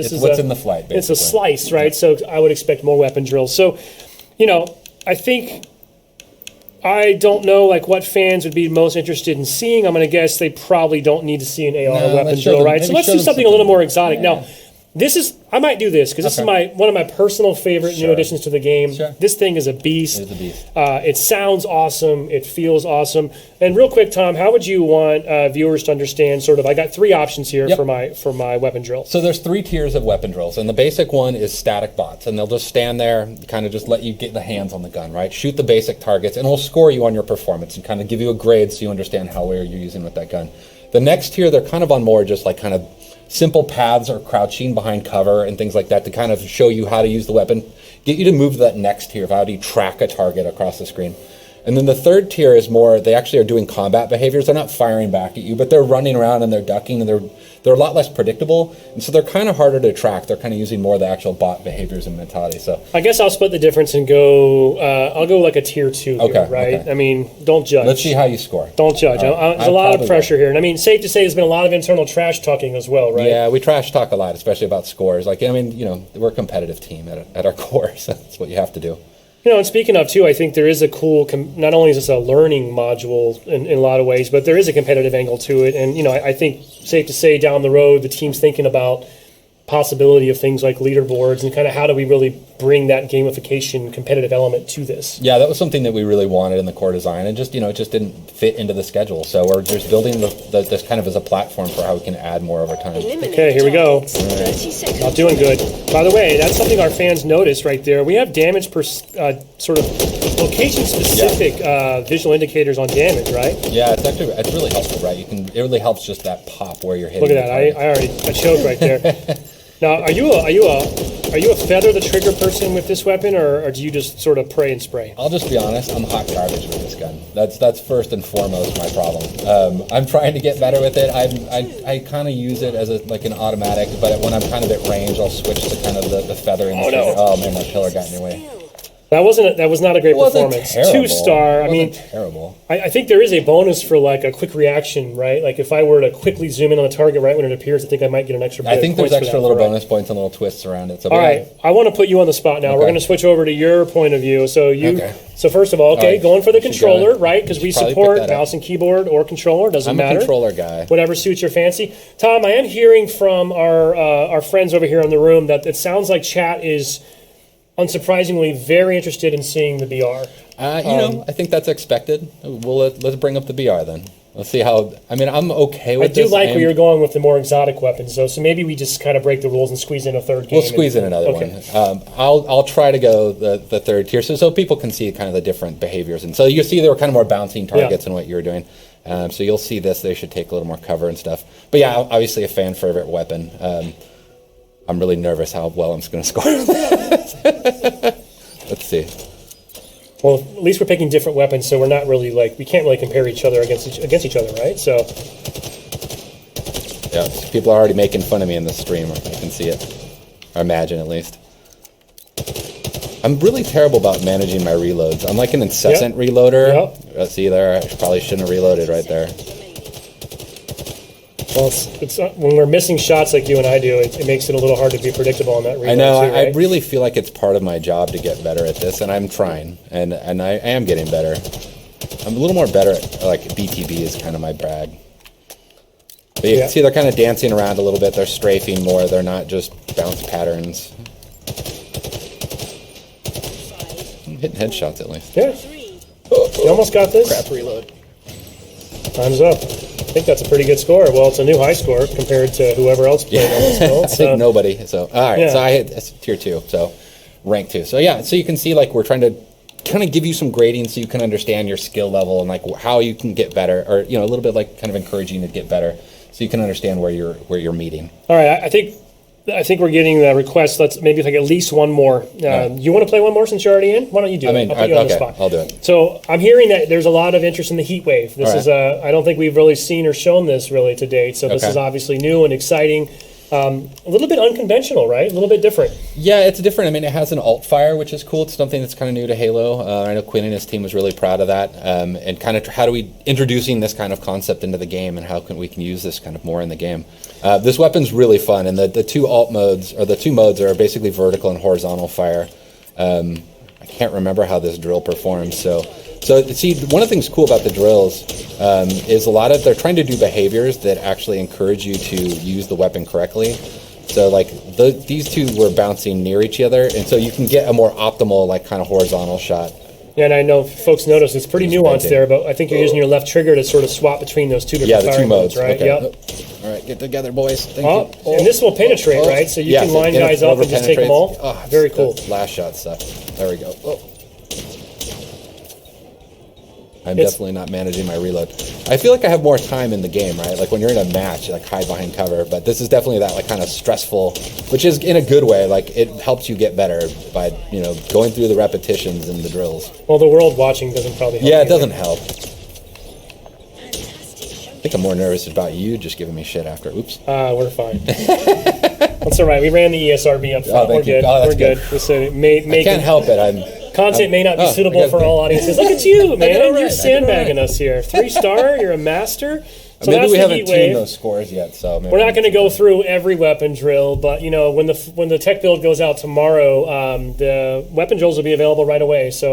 This is what's in the flight, basically. It's a slice, right? So I would expect more weapon drills. So, you know, I don't know like what fans would be most interested in seeing. I'm going to guess they probably don't need to see an AR weapon drill, right? So let's do something a little more exotic. Now, I might do this because this is one of my personal favorite new additions to the game. This thing is a beast. It is a beast. It sounds awesome. It feels awesome. And real quick, Tom, how would you want viewers to understand sort of, I got 3 options here for my weapon drill. So there's 3 tiers of weapon drills, and the basic one is static bots, and they'll just stand there, kind of just let you get the hands on the gun, right? Shoot the basic targets, and it'll score you on your performance and kind of give you a grade so you understand how well you're using with that gun. The next tier, they're kind of on more just like kind of simple paths or crouching behind cover and things like that to kind of show you how to use the weapon, get you to move to that next tier of how do you track a target across the screen. And then the third tier is more, they actually are doing combat behaviors. They're not firing back at you, but they're running around and they're ducking and they're a lot less predictable. And so they're kind of harder to track. They're kind of using more of the actual bot behaviors and mentality. So I guess I'll split the difference and go, I'll go like a tier 2 here, right? Okay. I mean, don't judge. Let's see how you score. Don't judge. There's a lot of pressure here. And I mean, safe to say there's been a lot of internal trash talking as well, right? Yeah, we trash talk a lot, especially about scores. Like, I mean, you know, we're a competitive team at our core, so that's what you have to do. You know, and speaking of, too, I think there is a cool, not only is this a learning module in a lot of ways, but there is a competitive angle to it. And, you know, I think safe to say down the road, the team's thinking about possibility of things like leaderboards and kind of how do we really bring that gamification competitive element to this. Yeah, that was something that we really wanted in the core design, and just, you know, it just didn't fit into the schedule. So we're just building this kind of as a platform for how we can add more over time. Okay, here we go. Not doing good. By the way, that's something our fans noticed right there. We have damage per sort of location-specific visual indicators on damage, right? Yeah, it's really helpful, right? It really helps just that pop where you're hitting. Look at that! I choked right there. Now, are you a feather the trigger person with this weapon, or do you just sort of pray and spray? I'll just be honest. I'm hot garbage with this gun. That's first and foremost my problem. I'm trying to get better with it. I kind of use it as like an automatic, but when I'm kind of at range, I'll switch to kind of the feathering. Oh no! Oh man, my pillar got in your way. That was not a great performance. Terrible. 2-star. I mean, terrible. I think there is a bonus for like a quick reaction, right? Like if I were to quickly zoom in on the target right when it appears, I think I might get an extra. I think there's extra little bonus points and little twists around it. So all right, I want to put you on the spot now. Okay. We're going to switch over to your point of view. So So first of all, going for the controller, right? Because we support mouse and keyboard or controller. Doesn't matter. I'm a controller guy. Whatever suits your fancy. Tom, I am hearing from our friends over here in the room that it sounds like chat is unsurprisingly very interested in seeing the BR. I think that's expected. Let's bring up the BR then. Let's see how. I mean, I'm okay with this. I do like where you're going with the more exotic weapons, though. So maybe we just kind of break the rules and squeeze in a third game. We'll squeeze in another one. I'll try to go the third tier so people can see kind of the different behaviors. And so you see there were kind of more bouncing targets in what you were doing. So you'll see this. They should take a little more cover and stuff. But yeah, obviously a fan favorite weapon. I'm really nervous how well I'm going to score. Let's see. Well, at least we're picking different weapons, so we're not really we can't really compare each other against each other, right? So. Yeah, people are already making fun of me in the stream. I can see it. I imagine, at least. I'm really terrible about managing my reloads. I'm like an incessant reloader. Yep. See there, I probably shouldn't have reloaded right there. Well, it's when we're missing shots like you and I do, it makes it a little hard to be predictable on that reload. I know. Too, right? I really feel like it's part of my job to get better at this, and I'm trying, and I am getting better. I'm a little more better at, like, BTB is kind of my brag. But you can see they're kind of dancing around a little bit. They're strafing more. They're not just bounce patterns. I'm hitting headshots at least. Yeah. You almost got this. Crap reload. Time's up. I think that's a pretty good score. Well, it's a new high score compared to whoever else played on this build. I think nobody. So, all right. So I hit tier 2, so rank 2. So yeah, so you can see like we're trying to kind of give you some grading so you can understand your skill level and like how you can get better, or a little bit like kind of encouraging to get better, so you can understand where you're meeting. All right. I think we're getting the request. Let's maybe take at least one more. You want to play one more since you're already in? Why don't you do it? I'll put you on the spot. I'll do it. So I'm hearing that there's a lot of interest in the heat wave. This is I don't think we've really seen or shown this really to date. So this is obviously new and exciting. A little bit unconventional, right? A little bit different. Yeah, it's different. I mean, it has an alt fire, which is cool. It's something that's kind of new to Halo. I know Quinn and his team was really proud of that. And kind of how do we introducing this kind of concept into the game, and how can we use this kind of more in the game. This weapon's really fun, and the two alt modes, or the two modes, are basically vertical and horizontal fire. I can't remember how this drill performs, so see, one of the things cool about the drills is they're trying to do behaviors that actually encourage you to use the weapon correctly. So like these two were bouncing near each other, and so you can get a more optimal like kind of horizontal shot. Yeah, and I know folks notice it's pretty nuanced there, but I think you're using your left trigger to sort of swap between those two different the two modes, right? Okay. Yep. All right, get together, boys. Thank you. And this will penetrate, right? So you can line guys up and just take them all. Oh, very cool. Last shot stuff. There we go. I'm definitely not managing my reload. I feel like I have more time in the game, right? Like when you're in a match, you like hide behind cover, but this is definitely that like kind of stressful, which is in a good way. Like it helps you get better by going through the repetitions and the drills. Well, the world watching doesn't probably help. Yeah, it doesn't help. I think I'm more nervous about you just giving me shit after. Oops. We're fine. That's all right. We ran the ESRB up front. We're good. Oh, We're good. I can't help it. Content may not be suitable for all audiences. Look at you, man. You're sandbagging us here. 3-star, you're a master. So maybe we haven't tuned those scores yet, so we're not going to go through every weapon drill, but when the tech build goes out tomorrow, the weapon drills will be available right away. So